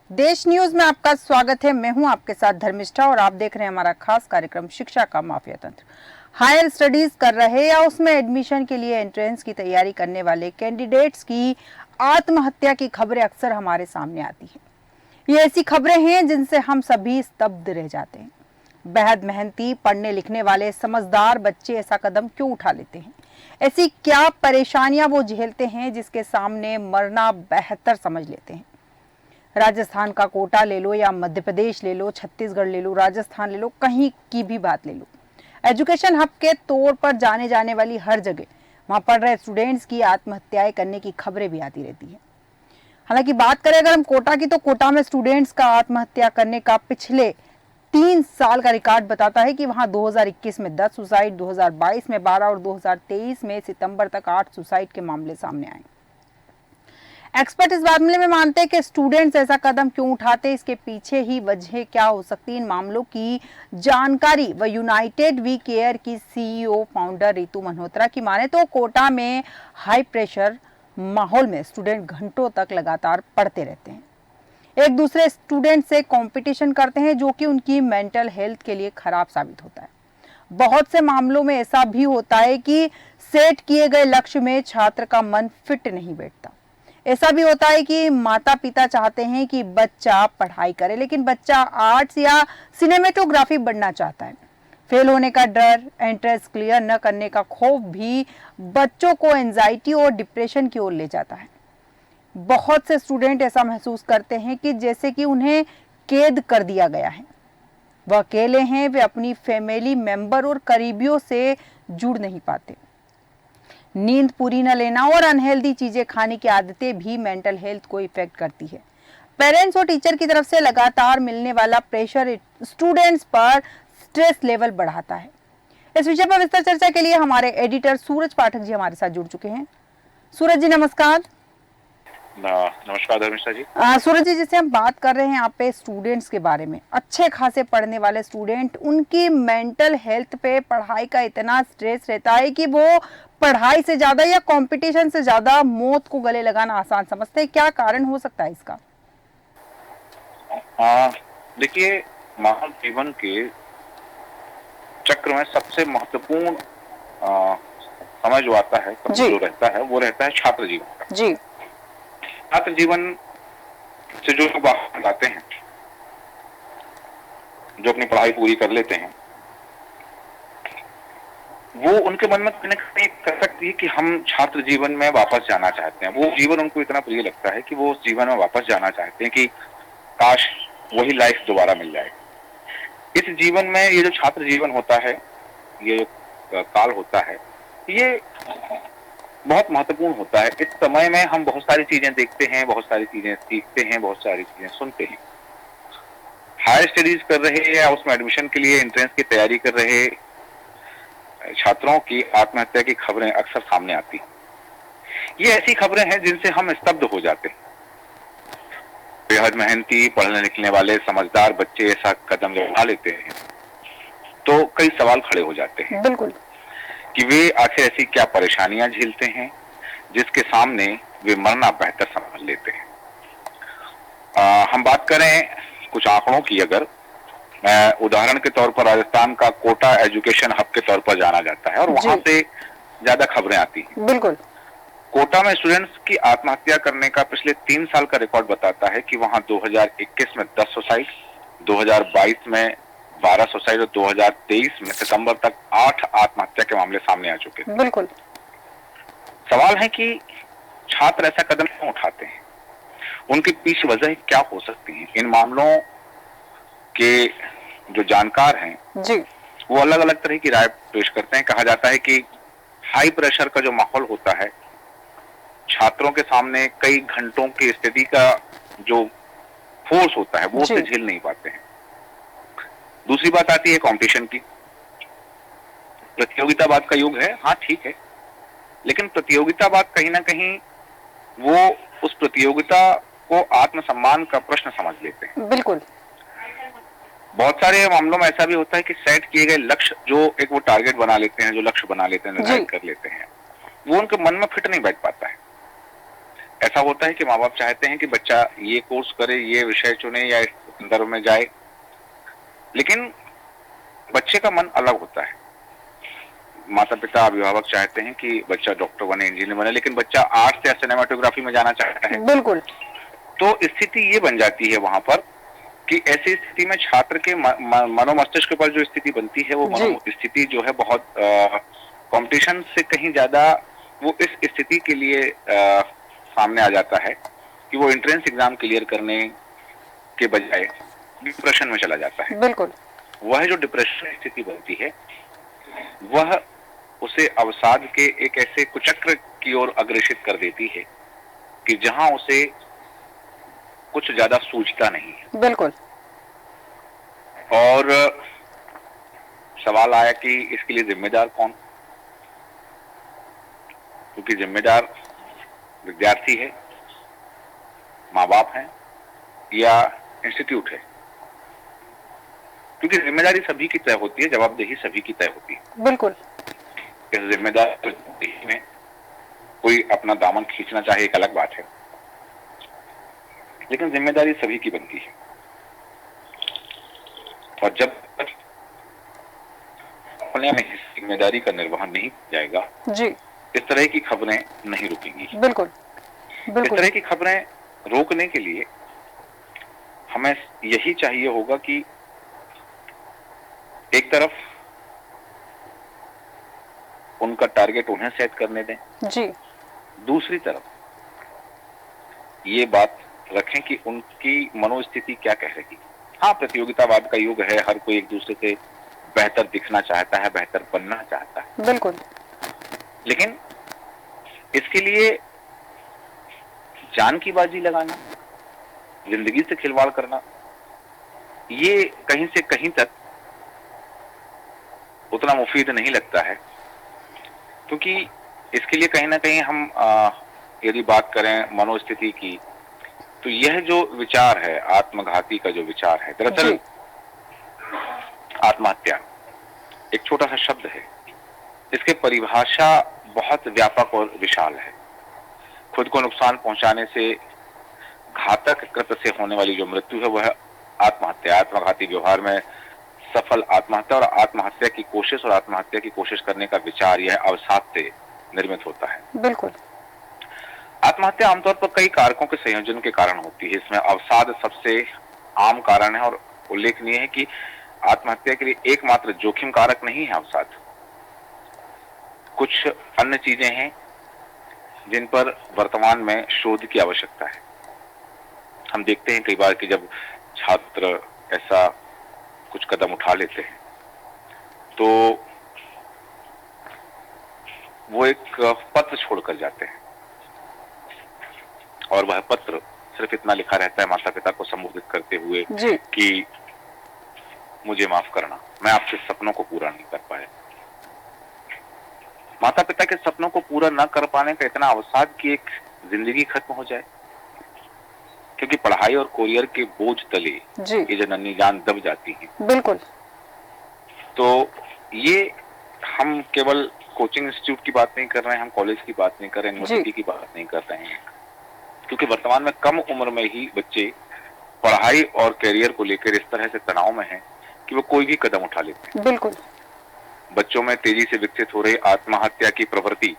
देश न्यूज में आपका स्वागत है। मैं हूं आपके साथ धर्मिष्ठा और आप देख रहे हैं हमारा खास कार्यक्रम शिक्षा का माफिया तंत्र। हायर स्टडीज कर रहे या उसमें एडमिशन के लिए एंट्रेंस की तैयारी करने वाले कैंडिडेट्स की आत्महत्या की खबरें अक्सर हमारे सामने आती हैं। ये ऐसी खबरें हैं जिनसे हम सभी स्तब्ध रह जाते हैं। बेहद मेहनती, पढ़ने लिखने वाले समझदार बच्चे ऐसा कदम क्यों उठा लेते हैं? ऐसी क्या परेशानियां वो झेलते हैं जिसके सामने मरना बेहतर समझ लेते हैं? राजस्थान का कोटा ले लो या मध्य प्रदेश ले लो, छत्तीसगढ़ ले लो, राजस्थान ले लो, कहीं की भी बात ले लो, एजुकेशन हब के तौर पर जाने जाने वाली हर जगह वहां पढ़ रहे स्टूडेंट्स की आत्महत्याएं करने की खबरें भी आती रहती है। हालांकि बात करें अगर हम कोटा की, तो कोटा में स्टूडेंट्स का आत्महत्या करने का पिछले 3 साल का रिकॉर्ड बताता है कि वहां 2021 में 10 सुसाइड, 2022 में 12 और 2023 में सितंबर तक 8 सुसाइड के मामले सामने आए। एक्सपर्ट इस मामले में मानते हैं कि स्टूडेंट्स ऐसा कदम क्यों उठाते, इसके पीछे ही वजह क्या हो सकती है। इन मामलों की जानकारी व यूनाइटेड वी केयर की सीईओ फाउंडर रितु मल्होत्रा की माने तो कोटा में हाई प्रेशर माहौल में स्टूडेंट घंटों तक लगातार पढ़ते रहते हैं, एक दूसरे स्टूडेंट से कंपटीशन करते हैं, जो कि उनकी मेंटल हेल्थ के लिए खराब साबित होता है। बहुत से मामलों में ऐसा भी होता है कि सेट किए गए लक्ष्य में छात्र का मन फिट नहीं बैठता। ऐसा भी होता है कि माता पिता चाहते हैं कि बच्चा पढ़ाई करे, लेकिन बच्चा आर्ट्स या सिनेमेटोग्राफी बनना चाहता है। फेल होने का डर, एंट्रेंस क्लियर न करने का खौफ भी बच्चों को एंजाइटी और डिप्रेशन की ओर ले जाता है। बहुत से स्टूडेंट ऐसा महसूस करते हैं कि जैसे कि उन्हें कैद कर दिया गया है, वह अकेले हैं, वे अपनी फैमिली मेंबर और करीबियों से जुड़ नहीं पाते। नींद पूरी न लेना और अनहेल्दी चीजें खाने की आदतें भी मेंटल हेल्थ को इफेक्ट करती है। पेरेंट्स और टीचर की तरफ से लगातार मिलने वाला प्रेशर स्टूडेंट्स पर स्ट्रेस लेवल बढ़ाता है। इस विषय पर विस्तार चर्चा के लिए हमारे एडिटर सूरज पाठक जी हमारे साथ जुड़ चुके हैं। सूरज जी नमस्कार। नमस्कार धर्मिष्ठा जी। सूरज जी, जैसे हम बात कर रहे हैं यहाँ पे स्टूडेंट्स के बारे में, अच्छे खासे पढ़ने वाले स्टूडेंट, उनकी मेंटल हेल्थ पे पढ़ाई का इतना स्ट्रेस रहता है कि वो पढ़ाई से ज्यादा या कंपटीशन से ज्यादा मौत को गले लगाना आसान समझते हैं। क्या कारण हो सकता है इसका? देखिए, मानव जीवन के चक्र में सबसे महत्वपूर्ण समय जो आता है, जो रहता है, वो रहता है छात्र जीवन का। जी। छात्र जीवन से जो लोग बाहर आते हैं, जो अपनी पढ़ाई पूरी कर लेते हैं, वो उनके मन में कहीं ना कहीं कर सकती है कि हम छात्र जीवन में वापस जाना चाहते हैं। वो जीवन उनको इतना प्रिय लगता है कि वो उस जीवन में वापस जाना चाहते हैं कि काश वही लाइफ दोबारा मिल जाए। इस जीवन में ये जो छात्र जीवन होता है, ये काल होता है, ये बहुत महत्वपूर्ण होता है। इस समय में हम बहुत सारी चीजें देखते हैं, बहुत सारी चीजें सीखते हैं, बहुत सारी चीजें सुनते हैं। हायर स्टडीज कर रहे या उसमें एडमिशन के लिए एंट्रेंस की तैयारी कर रहे छात्रों की आत्महत्या की खबरें अक्सर सामने आती हैं। ये ऐसी खबरें हैं जिनसे हम स्तब्ध हो जाते हैं। बेहद मेहनती, पढ़ने लिखने वाले समझदार बच्चे ऐसा कदम जब उठा लेते हैं तो कई सवाल खड़े हो जाते हैं। बिल्कुल। कि वे आखिर ऐसी क्या परेशानियां झेलते हैं जिसके सामने वे मरना बेहतर समझ लेते हैं। हम बात करें कुछ आंकड़ों की, अगर उदाहरण के तौर पर राजस्थान का कोटा एजुकेशन हब के तौर पर जाना जाता है और वहां से ज्यादा खबरें आती हैं। बिल्कुल। कोटा में स्टूडेंट्स की आत्महत्या करने का पिछले 3 साल का रिकॉर्ड बताता है कि वहां 2021 में 10 सुसाइड, 2022 में 12 सुसाइड और 2023 में सितंबर तक 8 आत्महत्या के मामले सामने आ चुके हैं। बिल्कुल। सवाल है कि छात्र ऐसा कदम क्यों उठाते हैं, उनके पीछे वजह क्या हो सकती है। इन मामलों के जो जानकार हैं जी, वो अलग अलग तरह की राय पेश करते हैं। कहा जाता है कि हाई प्रेशर का जो माहौल होता है, छात्रों के सामने कई घंटों की स्थिति का जो फोर्स होता है वो उसे झेल नहीं पाते हैं। दूसरी बात आती है कंपटीशन की। प्रतियोगितावाद का युग है, हाँ ठीक है, लेकिन प्रतियोगितावाद कहीं ना कहीं वो उस प्रतियोगिता को आत्मसम्मान का प्रश्न समझ लेते हैं। बिल्कुल। बहुत सारे मामलों में ऐसा भी होता है कि सेट किए गए लक्ष्य, जो एक वो टारगेट बना लेते हैं, जो लक्ष्य बना लेते हैं, निर्धारित कर लेते हैं, वो उनके मन में फिट नहीं बैठ पाता है। ऐसा होता है कि माँ बाप चाहते हैं कि बच्चा ये कोर्स करे, ये विषय चुने या इस संदर्भ में जाए, लेकिन बच्चे का मन अलग होता है। माता पिता अभिभावक चाहते हैं कि बच्चा डॉक्टर बने, इंजीनियर बने, लेकिन बच्चा आर्ट्स या सिनेमाटोग्राफी में जाना चाहता है। बिल्कुल। तो स्थिति ये बन जाती है वहां पर कि ऐसी स्थिति में छात्र के मनोमस्तिष्क पर जो स्थिति बनती है, वो स्थिति जो है बहुत कंपटीशन से कहीं ज्यादा वो इस स्थिति के लिए सामने आ जाता है कि वो एंट्रेंस एग्जाम क्लियर करने के बजाय डिप्रेशन में चला जाता है। बिल्कुल। वह जो डिप्रेशन स्थिति बनती है, वह उसे अवसाद के एक ऐसे कुचक्र की ओर अग्रेसित कर देती है कि जहां उसे कुछ ज्यादा सूझता नहीं है। बिल्कुल। और सवाल आया कि इसके लिए जिम्मेदार कौन? क्योंकि जिम्मेदार विद्यार्थी है, माँ बाप हैं या इंस्टीट्यूट है। क्योंकि जिम्मेदारी सभी की तय होती है, जवाबदेही सभी की तय होती है। बिल्कुल। इस जिम्मेदारी में कोई अपना दामन खींचना चाहे एक अलग बात है, लेकिन जिम्मेदारी सभी की बनती है। और जब अपने में इस जिम्मेदारी का निर्वहन नहीं जाएगा जी, इस तरह की खबरें नहीं रुकेंगी। बिल्कुल इस तरह की खबरें रोकने के लिए हमें यही चाहिए होगा कि एक तरफ उनका टारगेट उन्हें सेट करने दें जी, दूसरी तरफ ये बात रखें कि उनकी मनोस्थिति क्या कह रही। हाँ, प्रतियोगितावाद का युग है, हर कोई एक दूसरे से बेहतर दिखना चाहता है, बेहतर बनना चाहता है। बिल्कुल। लेकिन इसके लिए जान की बाजी लगाना, जिंदगी से खिलवाड़ करना, ये कहीं से कहीं तक उतना मुफीद नहीं लगता है। क्योंकि इसके लिए कहीं ना कहीं हम यदि बात करें मनोस्थिति की, तो यह जो विचार है, आत्मघाती का जो विचार है, दरअसल आत्महत्या एक छोटा सा शब्द है, इसकी परिभाषा बहुत व्यापक और विशाल है। खुद को नुकसान पहुंचाने से, घातक कृत्य से होने वाली जो मृत्यु है वह आत्महत्या, आत्मघाती व्यवहार में सफल आत्महत्या और आत्महत्या की कोशिश और आत्महत्या की कोशिश करने का विचार यह अवसाद से निर्मित होता है। बिल्कुल। आत्महत्या आमतौर पर कई कारकों के संयोजन के कारण होती है। इसमें अवसाद सबसे आम कारण है और उल्लेखनीय है कि आत्महत्या के लिए एकमात्र जोखिम कारक नहीं है अवसाद। कुछ अन्य चीजें हैं जिन पर वर्तमान में शोध की आवश्यकता है। हम देखते हैं कई बार कि जब छात्र ऐसा कुछ कदम उठा लेते हैं तो वो एक पत्र छोड़कर जाते हैं और वह पत्र सिर्फ इतना लिखा रहता है माता पिता को संबोधित करते हुए कि मुझे माफ करना, मैं आपके सपनों को पूरा नहीं कर पाया। माता पिता के सपनों को पूरा न कर पाने का इतना अवसाद कि एक जिंदगी खत्म हो जाए, क्योंकि पढ़ाई और करियर के बोझ तले ये जननी जान दब जाती है। बिल्कुल। तो ये हम केवल कोचिंग इंस्टीट्यूट की बात नहीं कर रहे हैं, हम कॉलेज की बात नहीं कर रहे हैं, यूनिवर्सिटी की बात नहीं कर रहे हैं, क्योंकि वर्तमान में कम उम्र में ही बच्चे पढ़ाई और करियर को लेकर इस तरह से तनाव में हैं कि वो कोई भी कदम उठा लेते हैं। बिल्कुल। बच्चों में तेजी से विकसित हो रही आत्महत्या की प्रवृत्ति,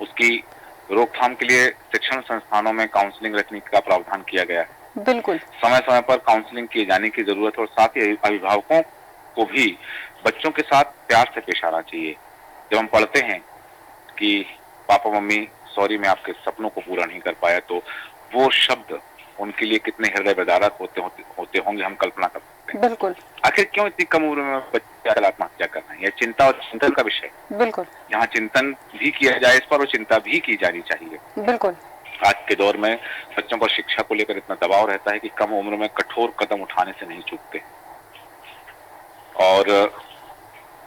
उसकी रोकथाम के लिए शिक्षण संस्थानों में काउंसलिंग रखने का प्रावधान किया गया है। बिल्कुल। समय समय पर काउंसलिंग किए जाने की जरूरत है और साथ ही अभिभावकों को भी बच्चों के साथ प्यार से पेश आना चाहिए। जब हम पढ़ते हैं कि पापा मम्मी सॉरी मैं आपके सपनों को पूरा नहीं कर पाया, तो वो शब्द उनके लिए कितने हृदय विदारक होते होंगे, हम कल्पना कर सकते हैं। बिल्कुल। आखिर क्यों इतनी कम उम्र में बच्चे आत्महत्या कर रहे हैं? यह चिंता और चिंतन का विषय। बिल्कुल। जहाँ चिंतन भी किया जाए इस पर और चिंता भी की जानी चाहिए। बिल्कुल। आज के दौर में बच्चों पर शिक्षा को लेकर इतना दबाव रहता है कि कम उम्र में कठोर कदम उठाने से नहीं चूकते। और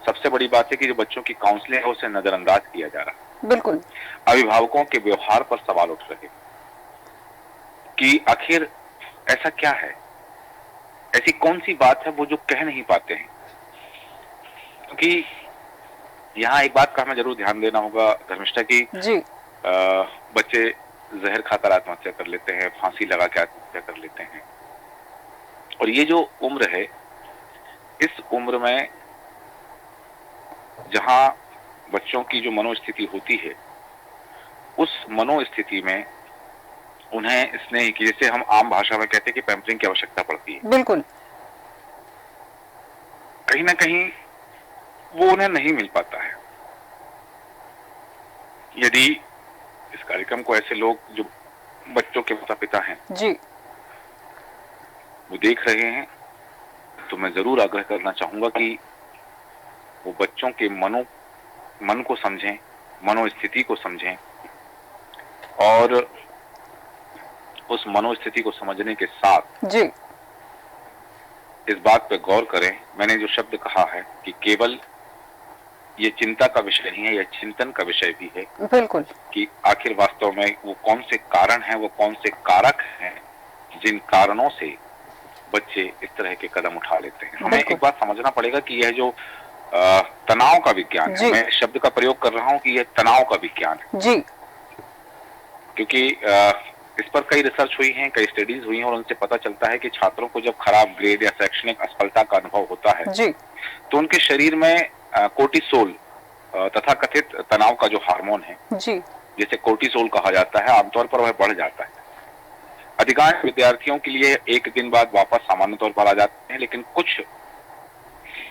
सबसे बड़ी बात है कि जो बच्चों की काउंसलिंग है उसे नजरअंदाज किया जा रहा है। बिल्कुल। अभिभावकों के व्यवहार पर सवाल उठ रहे कि आखिर ऐसा क्या है, ऐसी कौन सी बात है वो जो कह नहीं पाते हैं। क्योंकि यहाँ एक बात का हमें जरूर ध्यान देना होगा धर्मिष्ठा की, बच्चे जहर खाकर आत्महत्या कर लेते हैं, फांसी लगा के आत्महत्या कर लेते हैं। और ये जो उम्र है, इस उम्र में जहां बच्चों की जो मनोस्थिति होती है, उस मनोस्थिति में उन्हें स्नेह की, जैसे हम आम भाषा में कहते हैं कि पैम्परिंग की आवश्यकता पड़ती है, बिल्कुल। कहीं ना कहीं वो उन्हें नहीं मिल पाता है। यदि इस कार्यक्रम को ऐसे लोग जो बच्चों के माता पिता हैं जी। वो देख रहे हैं, तो मैं जरूर आग्रह करना चाहूंगा कि वो बच्चों के मन को समझें, मनोस्थिति को समझें, और उस मनोस्थिति को समझने के साथ जी। इस बात पे गौर करें। मैंने जो शब्द कहा है कि केवल ये चिंता का विषय नहीं है, यह चिंतन का विषय भी है बिल्कुल। कि आखिर वास्तव में वो कौन से कारण हैं, वो कौन से कारक हैं जिन कारणों से बच्चे इस तरह के कदम उठा लेते हैं। हमें एक बात समझना पड़ेगा कि यह जो तनाव का विज्ञान है, मैं इस शब्द का प्रयोग कर रहा हूं कि यह तनाव का विज्ञान है जी, क्योंकि इस पर कई रिसर्च हुई हैं, कई स्टडीज हुई हैं, और उनसे पता चलता है कि छात्रों को जब खराब ग्रेड या शैक्षणिक असफलता का अनुभव होता है जी, तो उनके शरीर में कोर्टिसोल तथा कथित तनाव का जो हार्मोन है जी, जिसे कोर्टिसोल कहा जाता है, आमतौर पर वह बढ़ जाता है। अधिकांश विद्यार्थियों के लिए एक दिन बाद वापस सामान्य तौर पर आ जाते हैं, लेकिन कुछ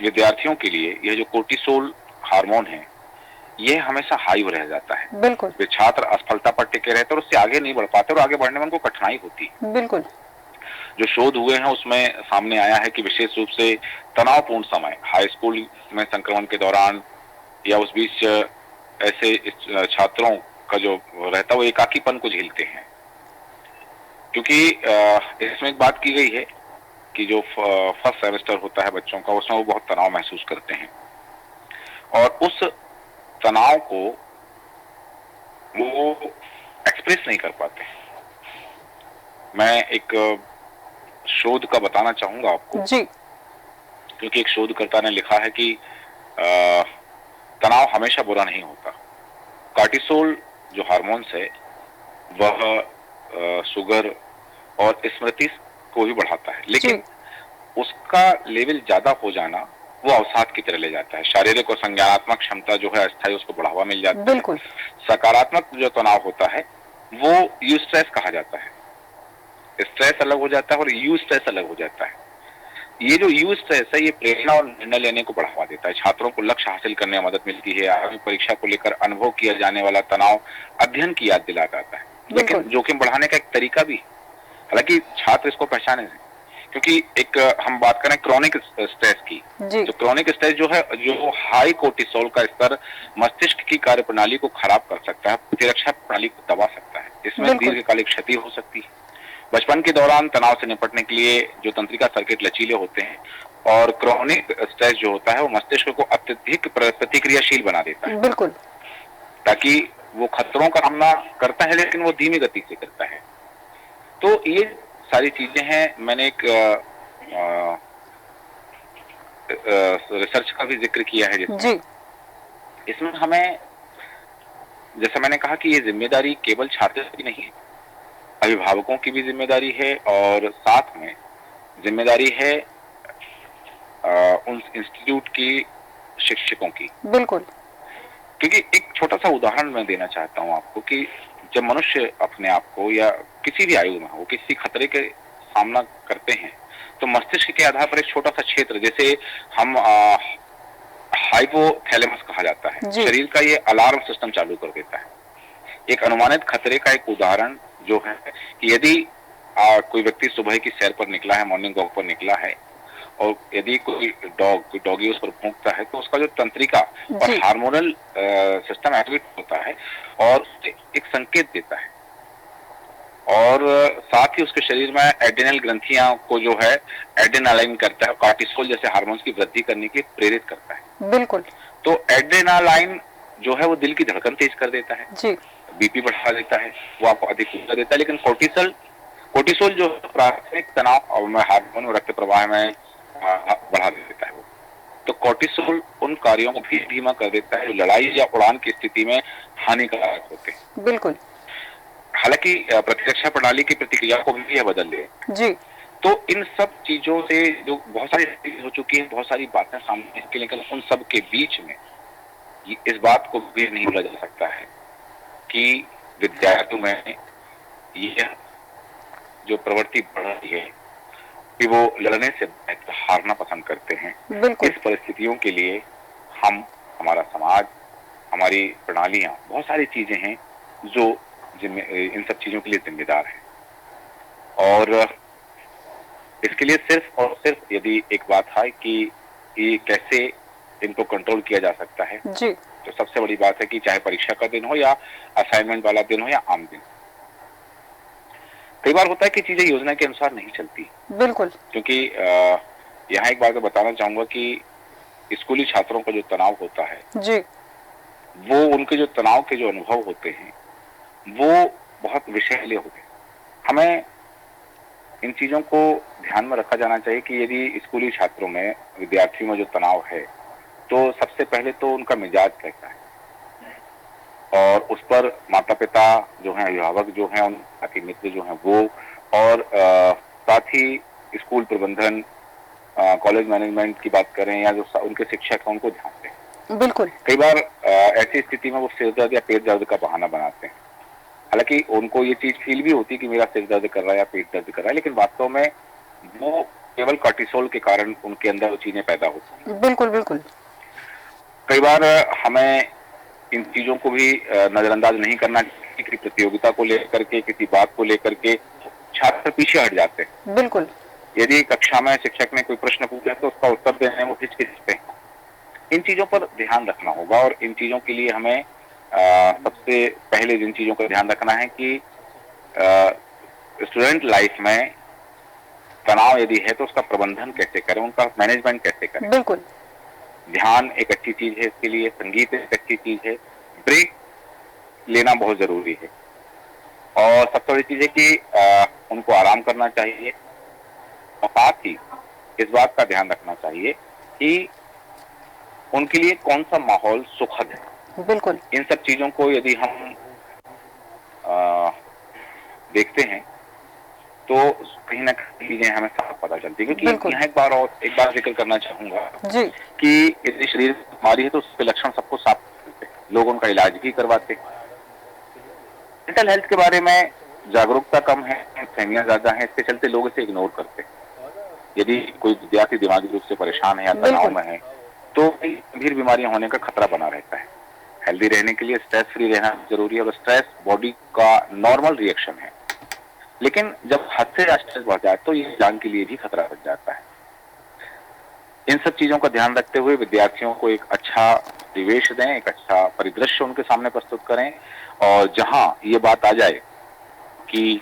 विद्यार्थियों के लिए यह जो कोर्टिसोल हार्मोन है यह हमेशा हाई रह जाता है। बिल्कुल। वे छात्र असफलता पर टिके रहते और उससे आगे नहीं बढ़ पाते और आगे बढ़ने में उनको कठिनाई होती है। बिल्कुल। जो शोध हुए हैं उसमें सामने आया है कि विशेष रूप से तनावपूर्ण समय, हाई स्कूल में संक्रमण के दौरान या उस बीच ऐसे छात्रों का जो रहता है वो एकाकीपन को झेलते हैं, क्योंकि इसमें एक बात की गई है कि जो फर्स्ट सेमेस्टर होता है बच्चों का, उसमें वो बहुत तनाव महसूस करते हैं और उस तनाव को वो एक्सप्रेस नहीं कर पाते। मैं एक शोध का बताना चाहूंगा आपको जी, क्योंकि एक शोधकर्ता ने लिखा है कि तनाव हमेशा बुरा नहीं होता। कार्टिसोल जो हार्मोन्स है वह शुगर और स्मृति को भी बढ़ाता है, लेकिन उसका लेवल ज्यादा हो जाना वो अवसाद की तरह ले जाता है। शारीरिक और संज्ञानात्मक क्षमता जो है अस्थायी, उसको बढ़ावा मिल जाता है। बिल्कुल। सकारात्मक जो तनाव होता है वो यू स्ट्रेस कहा जाता है। स्ट्रेस अलग हो जाता है और यू स्ट्रेस अलग हो जाता है। ये जो यू स्ट्रेस है ये प्रेरणा और निर्णय लेने को बढ़ावा देता है, छात्रों को लक्ष्य हासिल करने में मदद मिलती है। आगामी परीक्षा को लेकर अनुभव किया जाने वाला तनाव अध्ययन की याद दिलाता है, लेकिन जोखिम बढ़ाने का एक तरीका भी, हालांकि छात्र इसको पहचाने से, क्योंकि एक हम बात करें क्रॉनिक स्ट्रेस की, तो क्रॉनिक स्ट्रेस जो है, जो हाई कोर्टिसोल का स्तर मस्तिष्क की कार्यप्रणाली को खराब कर सकता है, प्रतिरक्षा प्रणाली को दबा सकता है। इसमें दीर्घकालिक क्षति हो सकती है। बचपन के दौरान तनाव से निपटने के लिए जो तंत्रिका सर्किट लचीले होते हैं, और क्रॉनिक स्ट्रेस जो होता है वो मस्तिष्क को अत्यधिक प्रतिक्रियाशील बना देता है। बिल्कुल। ताकि वो खतरों का सामना करता है लेकिन वो धीमी गति से करता है। तो ये सारी चीजें हैं। मैंने एक रिसर्च का भी जिक्र किया है जिसमें इसमें हमें, जैसे मैंने कहा कि ये जिम्मेदारी केवल छात्र की नहीं है, अभिभावकों की भी जिम्मेदारी है और साथ में जिम्मेदारी है उन इंस्टीट्यूट की शिक्षकों की। बिल्कुल। क्योंकि एक छोटा सा उदाहरण मैं देना चाहता हूं आपको कि जब मनुष्य अपने आप को या किसी भी आयु में हो किसी खतरे के सामना करते हैं तो मस्तिष्क के आधार पर एक छोटा सा क्षेत्र, जैसे हम हाइपोथैलेमस कहा जाता है, शरीर का ये अलार्म सिस्टम चालू कर देता है। एक अनुमानित खतरे का एक उदाहरण जो है कि यदि कोई व्यक्ति सुबह की सैर पर निकला है, मॉर्निंग वॉक पर निकला है, और यदि कोई डॉगी उस पर भौंकता है तो उसका जो तंत्रिका और हार्मोनल सिस्टम एक्टिवेट होता है और एक संकेत देता है, और साथ ही उसके शरीर में एड्रेनल ग्रंथियां को जो है एड्रेनालाइन करता है, कार्टिसोल जैसे हार्मोन्स की वृद्धि करने के लिए प्रेरित करता है। बिल्कुल। तो एड्रेनालाइन जो है वो दिल की धड़कन तेज कर देता है, बीपी बढ़ा देता है, वो आपको अधिक ऊर्जा देता है। लेकिन कोर्टिसोल जो प्राथमिक तनाव में हार्मोन रक्त प्रवाह में बढ़ा देता है वो। तो कोर्टिसोल उन कार्यों को भी धीमा कर देता है जो लड़ाई या उड़ान की स्थिति में हानिकारक होते हैं। बिल्कुल। हालांकि प्रतिरक्षा प्रणाली की प्रतिक्रिया को भी यह बदल दे। जी। तो इन सब चीजों से जो बहुत सारी चीजें हो चुकी हैं, बहुत सारी बातें सामने आती हैं, लेकिन उन सब के बीच में इस बात को भी नहीं भूला जा सकता है कि विद्यार्थियों में यह जो प्रवृत्ति बढ़ रही है कि वो लड़ने से बेहतर हारना पसंद करते हैं। बिल्कुल। इस परिस्थितियों के लिए हम, हमारा समाज, हमारी प्रणालियां, बहुत सारी चीजें हैं जो इन सब चीजों के लिए जिम्मेदार हैं। और इसके लिए सिर्फ और सिर्फ यदि एक बात है कि ये कैसे इनको कंट्रोल किया जा सकता है, जी। तो सबसे बड़ी बात है कि चाहे परीक्षा का दिन हो या असाइनमेंट वाला दिन हो या आम दिन। कई बार होता है कि चीजें योजना के अनुसार नहीं चलती। बिल्कुल। क्योंकि यहाँ एक बात मैं बताना चाहूंगा कि स्कूली छात्रों का जो तनाव होता है, जी। वो उनके जो तनाव के जो अनुभव होते हैं वो बहुत विषैले होते हैं। हमें इन चीजों को ध्यान में रखा जाना चाहिए कि यदि स्कूली छात्रों में, विद्यार्थियों में जो तनाव है, तो सबसे पहले तो उनका मिजाज कैसा है, और उस पर माता पिता जो हैं, अभिभावक जो हैं, उनके साथी मित्र जो हैं वो, और साथ ही स्कूल प्रबंधन, कॉलेज मैनेजमेंट की बात करें या जो उनके शिक्षक हैं, उनको ध्यान दें। बिल्कुल। कई बार ऐसी स्थिति में वो सिर दर्द या पेट दर्द का बहाना बनाते हैं। हालांकि उनको ये चीज फील भी होती है कि मेरा सिर दर्द कर रहा है या पेट दर्द कर रहा है, लेकिन वास्तव में वो केवल कॉर्टिसोल के कारण उनके अंदर वो चीजें पैदा होती हैं। बिल्कुल बिल्कुल। कई बार हमें इन चीजों को भी नजरअंदाज नहीं करना चाहिए कि प्रतियोगिता को लेकर के, किसी बात को लेकर के छात्र पीछे हट जाते हैं। बिल्कुल। यदि कक्षा में शिक्षक ने कोई प्रश्न पूछा तो उसका उत्तर देने में वो हिचकिचाते हैं। इन चीजों पर ध्यान रखना होगा, और इन चीजों के लिए हमें सबसे पहले जिन चीजों का ध्यान रखना है कि स्टूडेंट लाइफ में तनाव यदि है तो उसका प्रबंधन कैसे करें, उनका मैनेजमेंट कैसे करें। बिल्कुल। ध्यान एक अच्छी चीज है इसके लिए, संगीत एक अच्छी चीज है, ब्रेक लेना बहुत जरूरी है, और सबसे बड़ी चीज है कि उनको आराम करना चाहिए, और साथ ही इस बात का ध्यान रखना चाहिए कि उनके लिए कौन सा माहौल सुखद है। बिल्कुल। इन सब चीजों को यदि हम देखते हैं तो कहीं ना कहीं चीजें हमें साफ पता चलती है। क्योंकि यहाँ एक बार जिक्र करना चाहूंगा जी कि यदि शरीर में बीमारी है तो उसके लक्षण सबको साफ मिलते हैं, लोग उनका इलाज भी करवाते हैं। मेंटल हेल्थ के बारे में जागरूकता कम है, फहमियां ज्यादा है, इसके चलते लोग इसे इग्नोर करते हैं। यदि कोई विद्यार्थी दिमागी रूप से परेशान है या तनाव में है तो गंभीर बीमारियां होने का खतरा बना रहता है। हेल्दी रहने के लिए स्ट्रेस फ्री रहना जरूरी है, और स्ट्रेस बॉडी का नॉर्मल रिएक्शन है, लेकिन जब हद से ज्यादा स्ट्रेस बढ़ जाए तो ये जान के लिए भी खतरा बन जाता है। इन सब चीजों का ध्यान रखते हुए विद्यार्थियों को एक अच्छा परिवेश दें, एक अच्छा परिदृश्य उनके सामने प्रस्तुत करें, और जहां ये बात आ जाए कि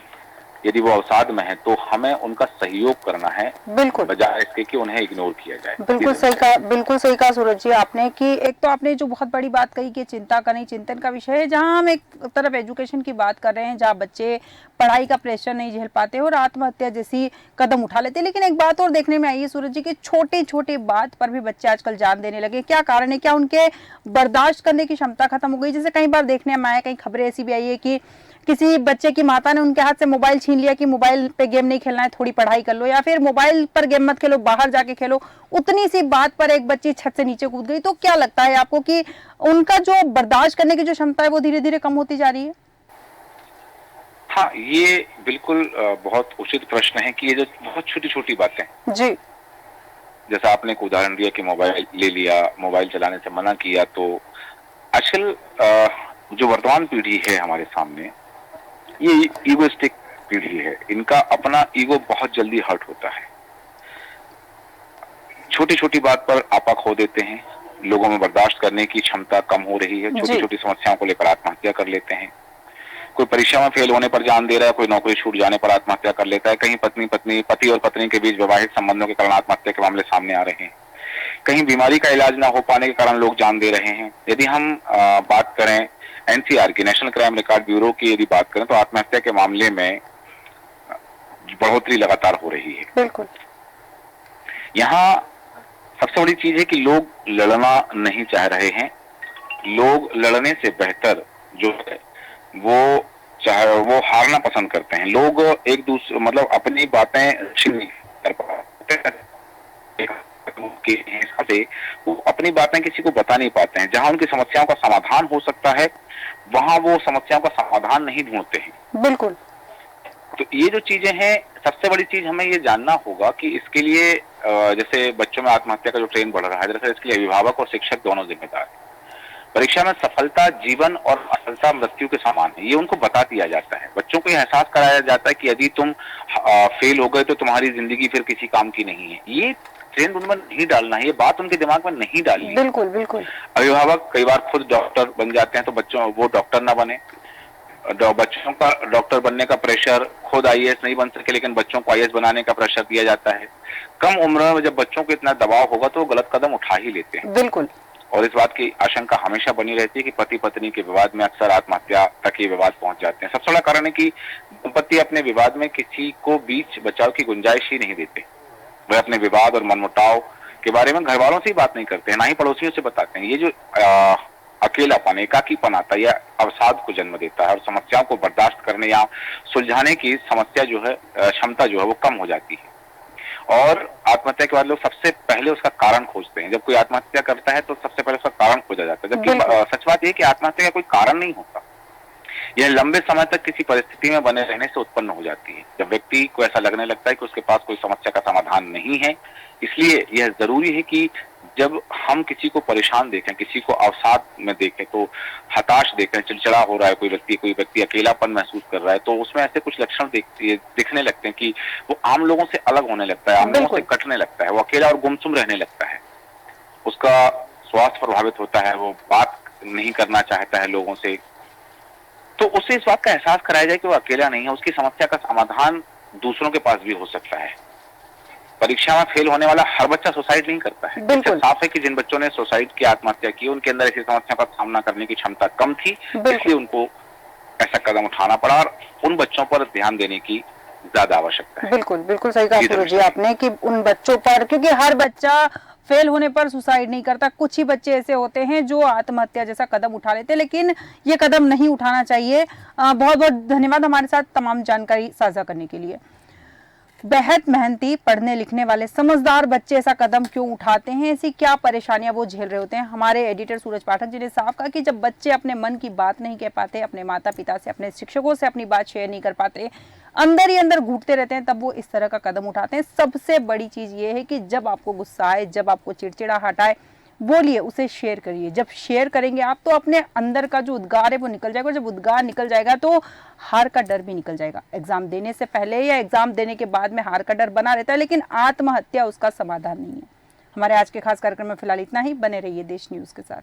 यदि वो अवसाद में है तो हमें उनका सहयोग करना है, बिल्कुल, बजाय इसके कि उन्हें इग्नोर किया जाए। बिल्कुल सही कहा सूरज जी आपने कि एक तो आपने जो बहुत बड़ी बात कही कि चिंता करनी चिंतन का विषय है, जहां हम एक तरफ एजुकेशन की बात कर रहे हैं, जहां बच्चे पढ़ाई का प्रेशर नहीं झेल पाते और आत्महत्या जैसी कदम उठा लेते हैं। लेकिन एक बात और देखने में आई है सूरज जी की, छोटी छोटी बात पर भी बच्चे आजकल जान देने लगे। क्या कारण है? क्या उनके बर्दाश्त करने की क्षमता खत्म हो गई? जैसे कई बार देखने में आया, कई खबरें ऐसी भी आई है कि किसी बच्चे की माता ने उनके हाथ से मोबाइल छीन लिया कि मोबाइल पे गेम नहीं खेलना है, थोड़ी पढ़ाई कर लो, या फिर मोबाइल पर गेम मत खेलो, बाहर जाके खेलो। उतनी सी बात पर एक बच्ची छत से नीचे कूद गई। तो क्या लगता है आपको कि उनका जो बर्दाश्त करने की जो क्षमता है वो धीरे धीरे कम होती जा रही है? हाँ, ये बिल्कुल बहुत उचित प्रश्न है कि ये जो बहुत छोटी छोटी बातें जी, जैसा आपने एक उदाहरण दिया कि मोबाइल ले लिया, मोबाइल चलाने से मना किया, तो आजकल जो वर्तमान पीढ़ी है हमारे सामने, ये ईगोइस्टिक पीढ़ी है। इनका अपना ईगो बहुत जल्दी हर्ट होता है, छोटी छोटी बात पर आपा खो देते हैं, लोगों में बर्दाश्त करने की क्षमता कम हो रही है, छोटी छोटी समस्याओं को लेकर आत्महत्या कर लेते हैं। कोई परीक्षा में फेल होने पर जान दे रहा है, कोई नौकरी छूट जाने पर आत्महत्या कर लेता है, कहीं पति और पत्नी के बीच वैवाहिक संबंधों के कारण आत्महत्या के मामले सामने आ रहे हैं, कहीं बीमारी का इलाज ना हो पाने के कारण लोग जान दे रहे हैं। यदि हम बात करें एनसीआर की, नेशनल क्राइम रिकॉर्ड ब्यूरो की यदि बात करें, तो आत्महत्या के मामले में बढ़ोतरी लगातार हो रही है। बिल्कुल। यहाँ सबसे बड़ी चीज है कि लोग लड़ना नहीं चाह रहे हैं। लोग लड़ने से बेहतर जो है वो चाहे वो हारना पसंद करते हैं। लोग एक दूसरे मतलब अपनी बातें शेयर नहीं कर पाते के हिसाब से, वो अपनी बातें किसी को बता नहीं पाते हैं। जहां उनकी समस्याओं का समाधान हो सकता है वहां वो समस्याओं का समाधान नहीं ढूंढते हैं। बिल्कुल। तो ये जो चीजें हैं, सबसे बड़ी चीज हमें ये जानना होगा कि इसके लिए जैसे बच्चों में आत्महत्या का जो ट्रेंड बढ़ रहा है, दरअसल इसके लिए अभिभावक और शिक्षक दोनों जिम्मेदार हैं। परीक्षा में सफलता जीवन और असफलता मृत्यु के समान है, ये उनको बता दिया जाता है। बच्चों को यह एहसास कराया जाता है कि यदि तुम फेल हो गए तो तुम्हारी जिंदगी फिर किसी काम की नहीं है। ये ट्रेंड उनमें नहीं डालना है, ये बात उनके दिमाग में नहीं डालनी है। बिल्कुल बिल्कुल। अभिभावक कई बार खुद डॉक्टर बन जाते हैं तो बच्चों वो डॉक्टर ना बने। बच्चों का डॉक्टर बनने का प्रेशर, खुद आईएएस नहीं बन सके लेकिन बच्चों को आईएएस बनाने का प्रेशर दिया जाता है। कम उम्र में जब बच्चों को इतना दबाव होगा तो वो गलत कदम उठा ही लेते हैं। बिल्कुल। और इस बात की आशंका हमेशा बनी रहती है कि पति पत्नी के विवाद में अक्सर आत्महत्या तक ये विवाद पहुंच जाते हैं। सबसे बड़ा कारण है कि दंपति अपने विवाद में किसी को बीच बचाव की गुंजाइश ही नहीं देते। वह अपने विवाद और मनमुटाव के बारे में घर वालों से ही बात नहीं करते हैं, ना ही पड़ोसियों से बताते हैं। ये जो अकेलापन, एकाकीपन आता है, यह अवसाद को जन्म देता है और समस्याओं को बर्दाश्त करने या सुलझाने की समस्या जो है क्षमता जो है वो कम हो जाती है। और आत्महत्या के बाद लोग सबसे पहले उसका कारण खोजते हैं। जब कोई आत्महत्या करता है तो सबसे पहले उसका कारण खोजा जाता है, जबकि सच बात यह है कि आत्महत्या का कोई कारण नहीं होता। यह लंबे समय तक किसी परिस्थिति में बने रहने से उत्पन्न हो जाती है, जब व्यक्ति को ऐसा लगने लगता है कि उसके पास कोई समस्या का समाधान नहीं है। इसलिए यह जरूरी है कि जब हम किसी को परेशान देखें, किसी को अवसाद में देखें, तो हताश देखें, चिड़चिड़ा हो रहा है कोई व्यक्ति अकेलापन महसूस कर रहा है, तो उसमें ऐसे कुछ लक्षण दिखने लगते हैं कि वो आम लोगों से अलग होने लगता है, आम लोगों से कटने लगता है, वो अकेला और गुमसुम रहने लगता है, उसका स्वास्थ्य प्रभावित होता है, वो बात नहीं करना चाहता है लोगों से। तो उसे इस बात का एहसास कराया जाए कि वो अकेला नहीं है, उसकी समस्या का समाधान दूसरों के पास भी हो सकता है। परीक्षा में फेल होने वाला हर बच्चा सुसाइड नहीं करता है। इससे साफ है कि जिन बच्चों ने सुसाइड की, आत्महत्या की, उनके अंदर ऐसी समस्या का सामना करने की क्षमता कम थी, इसलिए उनको ऐसा कदम उठाना पड़ा और उन बच्चों पर ध्यान देने की ज्यादा आवश्यकता है। बिल्कुल बिल्कुल सही कहा सूरज जी आपने कि उन बच्चों पर, क्योंकि हर बच्चा फेल होने पर सुसाइड नहीं करता। कुछ ही बच्चे ऐसे होते हैं जो आत्महत्या जैसा कदम उठा लेते हैं, लेकिन ये कदम नहीं उठाना चाहिए। बहुत बहुत धन्यवाद हमारे साथ तमाम जानकारी साझा करने के लिए। बेहद मेहनती, पढ़ने लिखने वाले समझदार बच्चे ऐसा कदम क्यों उठाते हैं, ऐसी क्या परेशानियां वो झेल रहे होते हैं। हमारे एडिटर सूरज पाठक जी ने साफ कहा कि जब बच्चे अपने मन की बात नहीं कह पाते, अपने माता पिता से, अपने शिक्षकों से अपनी बात शेयर नहीं कर पाते, अंदर ही अंदर घुटते रहते हैं, तब वो इस तरह का कदम उठाते हैं। सबसे बड़ी चीज ये है कि जब आपको गुस्सा आए, जब आपको चिड़चिड़ाहट आए, बोलिए, उसे शेयर करिए। जब शेयर करेंगे आप तो अपने अंदर का जो उद्गार है वो निकल जाएगा। जब उद्गार निकल जाएगा तो हार का डर भी निकल जाएगा। एग्जाम देने से पहले या एग्जाम देने के बाद में हार का डर बना रहता है, लेकिन आत्महत्या उसका समाधान नहीं है। हमारे आज के खास कार्यक्रम में फिलहाल इतना ही। बने रहिए देश न्यूज के साथ।